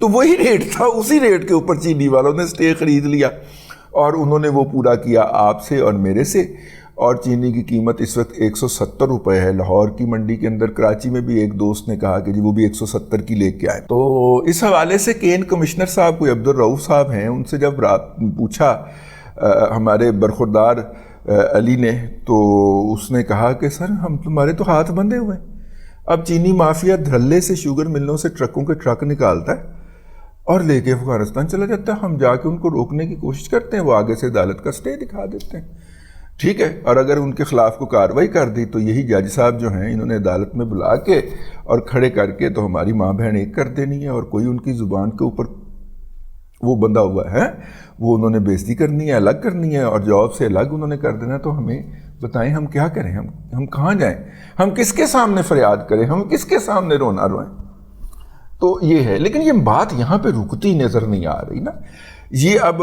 تو وہی ریٹ تھا، اسی ریٹ کے اوپر چینی والوں نے اسٹے خرید لیا اور انہوں نے وہ پورا کیا آپ سے اور میرے سے. اور چینی کی قیمت اس وقت 170 روپے ہے لاہور کی منڈی کے اندر. کراچی میں بھی ایک دوست نے کہا کہ جی وہ بھی 170 کی لے کے آئے. تو اس حوالے سے کین کمشنر صاحب کوئی عبدالرؤف صاحب ہیں، ان سے جب پوچھا ہمارے برخوردار علی نے، تو اس نے کہا کہ سر ہم تمہارے تو ہاتھ بندھے ہوئے ہیں. اب چینی مافیا دھرلے سے شوگر ملوں سے ٹرکوں کے ٹرک نکالتا ہے اور لے کے افغانستان چلا جاتا ہے. ہم جا کے ان کو روکنے کی کوشش کرتے ہیں، وہ آگے سے عدالت کا اسٹے دکھا دیتے ہیں. ٹھیک ہے، اور اگر ان کے خلاف کو کارروائی کر دی تو یہی جج صاحب جو ہیں انہوں نے عدالت میں بلا کے اور کھڑے کر کے تو ہماری ماں بہن ایک کر دینی ہے، اور کوئی ان کی زبان کے اوپر وہ بندہ ہوا ہے وہ انہوں نے بےزتی کرنی ہے، الگ کرنی ہے، اور جاب سے الگ انہوں نے کر دینا. تو ہمیں بتائیں ہم کیا کریں، ہم کہاں جائیں، ہم کس کے سامنے فریاد کریں، ہم کس کے سامنے رونا روئیں. تو یہ ہے، لیکن یہ بات یہاں پہ رکتی نظر نہیں آ رہی نا. یہ اب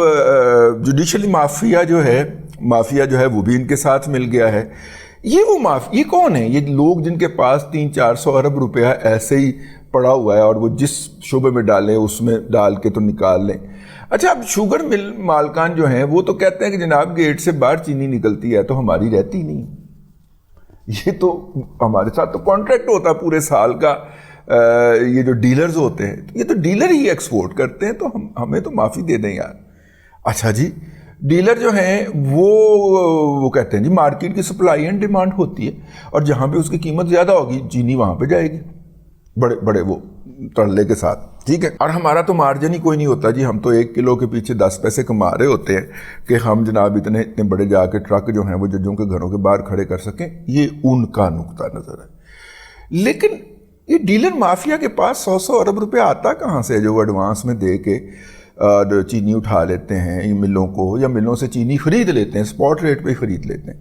جوڈیشلی مافیا جو ہے وہ بھی ان کے ساتھ مل گیا ہے. یہ کون ہے؟ یہ لوگ جن کے پاس 300-400 ارب روپیہ ایسے ہی پڑا ہوا ہے اور وہ جس شعبے میں ڈالیں اس میں ڈال کے تو نکال لیں. اچھا، اب شوگر مل مالکان جو ہیں وہ تو کہتے ہیں کہ جناب گیٹ سے باہر چینی نکلتی ہے تو ہماری رہتی نہیں. یہ تو ہمارے ساتھ تو کانٹریکٹ ہوتا پورے سال کا. یہ جو ڈیلرز ہوتے ہیں یہ تو ڈیلر ہی ایکسپورٹ کرتے ہیں، تو ہمیں تو معافی دے دیں یار. اچھا جی، ڈیلر جو ہیں وہ کہتے ہیں جی مارکیٹ کی سپلائی اینڈ ڈیمانڈ ہوتی ہے اور جہاں پہ اس کی قیمت زیادہ ہوگی چینی وہاں پہ جائے گی بڑے بڑے وہ ترلے کے ساتھ. ٹھیک ہے، اور ہمارا تو مارجن ہی کوئی نہیں ہوتا جی. ہم تو 1 کلو کے پیچھے 10 پیسے کما رہے ہوتے ہیں کہ ہم جناب اتنے بڑے جا کے ٹرک جو ہیں وہ ججوں کے گھروں کے باہر کھڑے کر سکیں. یہ ان کا نقطہ نظر ہے. لیکن یہ ڈیلر مافیا کے پاس 100 ارب روپے آتا کہاں سے جو وہ ایڈوانس میں دے کے چینی اٹھا لیتے ہیں ملوں کو، یا ملوں سے چینی خرید لیتے ہیں، اسپاٹ ریٹ پہ خرید لیتے ہیں.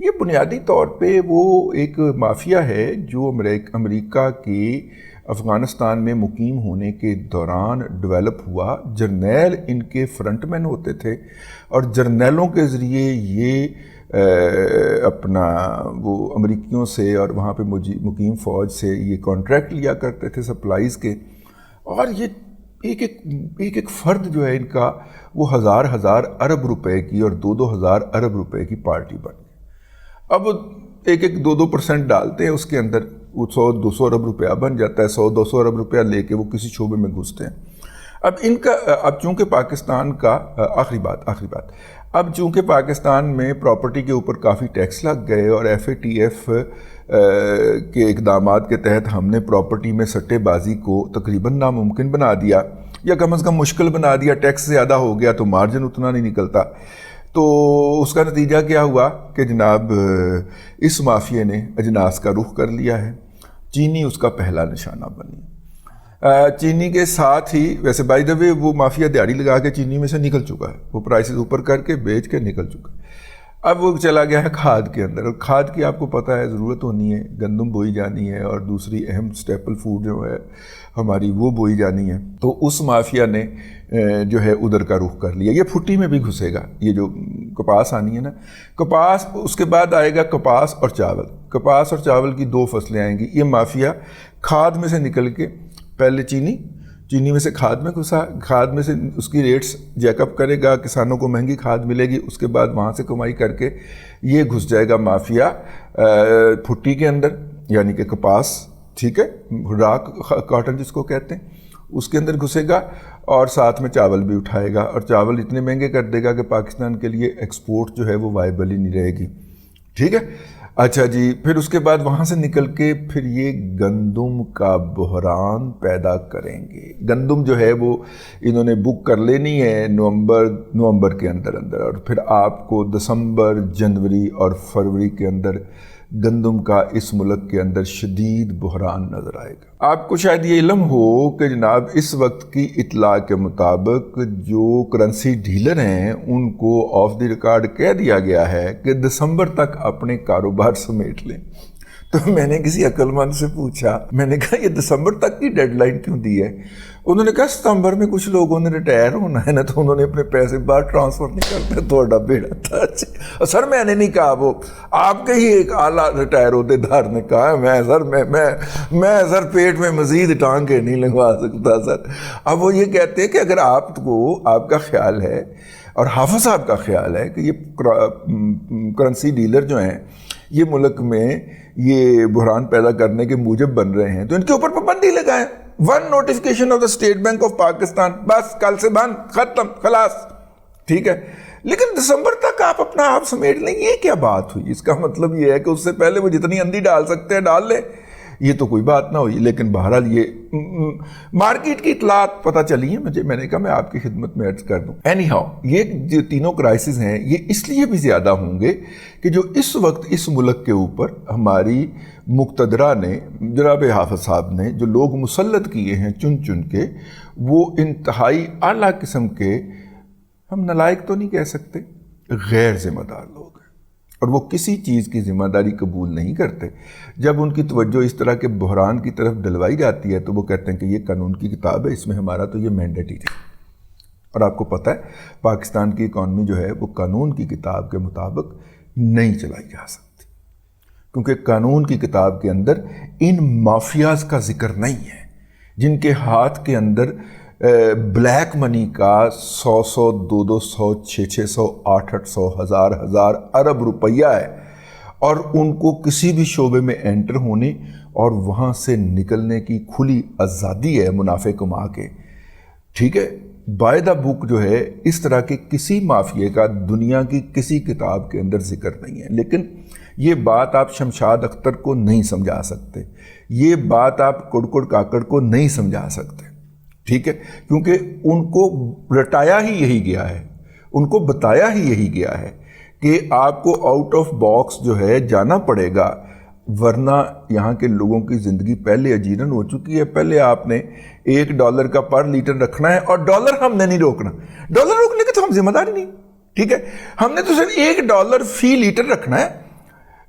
یہ بنیادی طور پہ وہ ایک مافیا ہے جو امریکہ کی افغانستان میں مقیم ہونے کے دوران ڈیولپ ہوا. جرنیل ان کے فرنٹ مین ہوتے تھے اور جرنیلوں کے ذریعے یہ اپنا وہ امریکیوں سے اور وہاں پہ مقیم فوج سے یہ کانٹریکٹ لیا کرتے تھے سپلائیز کے. اور یہ ایک فرد جو ہے ان کا وہ ہزار ارب روپے کی اور 2,000 ارب روپے کی پارٹی بن گئی. اب 1-2% ڈالتے ہیں اس کے اندر، وہ 100-200 ارب روپیہ بن جاتا ہے. 100-200 ارب روپیہ لے کے وہ کسی شعبے میں گھستے ہیں. اب چونکہ پاکستان کا آخری بات اب چونکہ پاکستان میں پراپرٹی کے اوپر کافی ٹیکس لگ گئے اور FATF کے اقدامات کے تحت ہم نے پراپرٹی میں سٹے بازی کو تقریباً ناممکن بنا دیا یا کم از کم مشکل بنا دیا. ٹیکس زیادہ ہو گیا تو مارجن اتنا نہیں نکلتا. تو اس کا نتیجہ کیا ہوا کہ جناب اس مافیا نے اجناس کا رخ کر لیا ہے. چینی اس کا پہلا نشانہ بنی. چینی کے ساتھ ہی ویسے بائی دا وے وہ مافیا دیہڑی لگا کے چینی میں سے نکل چکا ہے، وہ پرائسز اوپر کر کے بیچ کے نکل چکا ہے. اب وہ چلا گیا ہے کھاد کے اندر، اور کھاد کی آپ کو پتہ ہے ضرورت ہونی ہے، گندم بوئی جانی ہے اور دوسری اہم سٹیپل فوڈ جو ہے ہماری وہ بوئی جانی ہے. تو اس مافیا نے جو ہے ادھر کا رخ کر لیا. یہ پھٹی میں بھی گھسے گا. یہ جو کپاس آنی ہے نا، کپاس، اس کے بعد آئے گا کپاس اور چاول. کپاس اور چاول کی 2 فصلیں آئیں گی. یہ مافیا کھاد میں سے نکل کے پہلے چینی میں سے کھاد میں گھسا، کھاد میں سے اس کی ریٹس جیک اپ کرے گا، کسانوں کو مہنگی کھاد ملے گی، اس کے بعد وہاں سے کمائی کر کے یہ گھس جائے گا مافیا پھٹی کے اندر، یعنی کہ کپاس. ٹھیک ہے، راک کاٹن جس کو کہتے ہیں، اس کے اندر گھسے گا اور ساتھ میں چاول بھی اٹھائے گا، اور چاول اتنے مہنگے کر دے گا کہ پاکستان کے لیے ایکسپورٹ جو ہے وہ وائبل ہی نہیں رہے گی. ٹھیک ہے. اچھا جی، پھر اس کے بعد وہاں سے نکل کے پھر یہ گندم کا بحران پیدا کریں گے. گندم جو ہے وہ انہوں نے بک کر لینی ہے نومبر کے اندر اور پھر آپ کو دسمبر، جنوری اور فروری کے اندر گندم کا اس ملک کے اندر شدید بحران نظر آئے گا. آپ کو شاید یہ علم ہو کہ جناب اس وقت کی اطلاع کے مطابق جو کرنسی ڈیلر ہیں ان کو آف دی ریکارڈ کہہ دیا گیا ہے کہ دسمبر تک اپنے کاروبار سمیٹ لیں. تو میں نے کسی عقل مند سے پوچھا، میں نے کہا یہ دسمبر تک کی ڈیڈ لائن کیوں دی ہے؟ انہوں نے کہا ستمبر میں کچھ لوگوں نے ریٹائر ہونا ہے نا، تو انہوں نے اپنے پیسے باہر ٹرانسفر نہیں کرتے، تھوڑا بیڑا تھا۔ سر میں نے نہیں کہا، وہ آپ کے ہی ایک اعلیٰ ریٹائر ہوتے دار نے کہا، میں سر پیٹ میں مزید ٹانکے نہیں لگوا سکتا سر۔ اب وہ یہ کہتے ہیں کہ اگر آپ کو، آپ کا خیال ہے اور حافظ صاحب کا خیال ہے کہ یہ کرنسی ڈیلر جو ہیں یہ ملک میں یہ بحران پیدا کرنے کے موجب بن رہے ہیں، تو ان کے اوپر پابندی لگائیں۔ One notification of the state bank of Pakistan, بس کل سے بند، ختم، خلاص، ٹھیک ہے۔ لیکن دسمبر تک آپ اپنا آپ سمیٹ لیں، یہ کیا بات ہوئی؟ اس کا مطلب یہ ہے کہ اس سے پہلے وہ جتنی اندھی ڈال سکتے ہیں ڈال لیں، یہ تو کوئی بات نہ ہوئی۔ لیکن بہرحال یہ مارکیٹ کی اطلاعات پتہ چلی ہیں مجھے، میں نے کہا میں آپ کی خدمت میں عرض کر دوں۔ اینی ہاؤ، یہ جو تینوں کرائسس ہیں یہ اس لیے بھی زیادہ ہوں گے کہ جو اس وقت اس ملک کے اوپر ہماری مقتدرہ نے، جناب حافظ صاحب نے جو لوگ مسلط کیے ہیں چن چن کے، وہ انتہائی اعلیٰ قسم کے، ہم نالائق تو نہیں کہہ سکتے، غیر ذمہ دار لوگ ہیں، اور وہ کسی چیز کی ذمہ داری قبول نہیں کرتے۔ جب ان کی توجہ اس طرح کے بحران کی طرف ڈلوائی جاتی ہے تو وہ کہتے ہیں کہ یہ قانون کی کتاب ہے، اس میں ہمارا تو یہ مینڈیٹ ہی تھا۔ اور آپ کو پتہ ہے پاکستان کی اکانومی جو ہے وہ قانون کی کتاب کے مطابق نہیں چلائی جا سکتی، کیونکہ قانون کی کتاب کے اندر ان مافیاز کا ذکر نہیں ہے جن کے ہاتھ کے اندر بلیک منی کا 100 200 600 800 1000 ارب روپیہ ہے، اور ان کو کسی بھی شعبے میں انٹر ہونے اور وہاں سے نکلنے کی کھلی آزادی ہے منافع کما کے، ٹھیک ہے۔ بائی دا بک جو ہے اس طرح کے کسی مافیے کا دنیا کی کسی کتاب کے اندر ذکر نہیں ہے۔ لیکن یہ بات آپ شمشاد اختر کو نہیں سمجھا سکتے، یہ بات آپ کڑکڑ کاکڑ کو نہیں سمجھا سکتے، ٹھیک ہے، کیونکہ ان کو رٹایا ہی یہی گیا ہے، ان کو بتایا ہی یہی گیا ہے کہ آپ کو آؤٹ آف باکس جو ہے جانا پڑے گا، ورنہ یہاں کے لوگوں کی زندگی پہلے اجیرن ہو چکی ہے۔ پہلے آپ نے $1 کا پر لیٹر رکھنا ہے، اور ڈالر ہم نے نہیں روکنا، ڈالر روکنے کے تو ہم ذمہ داری نہیں، ٹھیک ہے، ہم نے تو صرف $1 فی لیٹر رکھنا ہے۔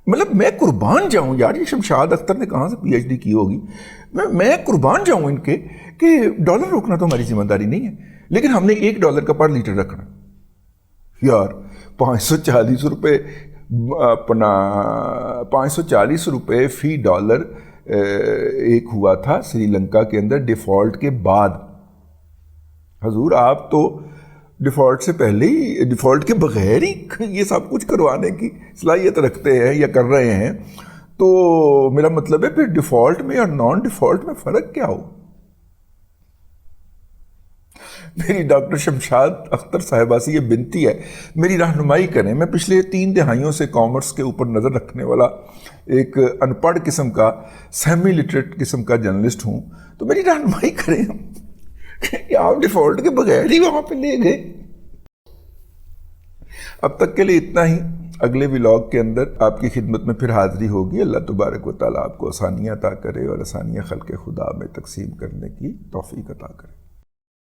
مطلب میں قربان جاؤں یار، یہ شمشاد اختر نے کہاں سے PhD کی ہوگی، میں قربان جاؤں ان کے کہ ڈالر روکنا تو ہماری ذمہ داری نہیں ہے، لیکن ہم نے $1 کا پر لیٹر رکھنا۔ یار 540 روپے، اپنا 540 روپے فی ڈالر ایک ہوا تھا سری لنکا کے اندر ڈیفالٹ کے بعد۔ حضور آپ تو ڈیفالٹ سے پہلے ہی، ڈیفالٹ کے بغیر ہی یہ سب کچھ کروانے کی صلاحیت رکھتے ہیں یا کر رہے ہیں، تو میرا مطلب ہے پھر ڈیفالٹ میں اور نان ڈیفالٹ میں فرق کیا ہو؟ میری ڈاکٹر شمشاد اختر صاحبہ سے یہ بنتی ہے، میری رہنمائی کریں۔ میں پچھلے 3 دہائیوں سے کامرس کے اوپر نظر رکھنے والا ایک ان پڑھ قسم کا، سیمی لٹریٹ قسم کا جرنلسٹ ہوں، تو میری رہنمائی کریں کہ آپ ڈیفالٹ کے بغیر ہی وہاں پہ لے گئے۔ اب تک کے لیے اتنا ہی، اگلے ولاگ کے اندر آپ کی خدمت میں پھر حاضری ہوگی۔ اللہ تبارک و تعالیٰ آپ کو آسانیاں عطا کرے اور آسانیاں خلق خدا میں تقسیم کرنے کی توفیق عطا کرے۔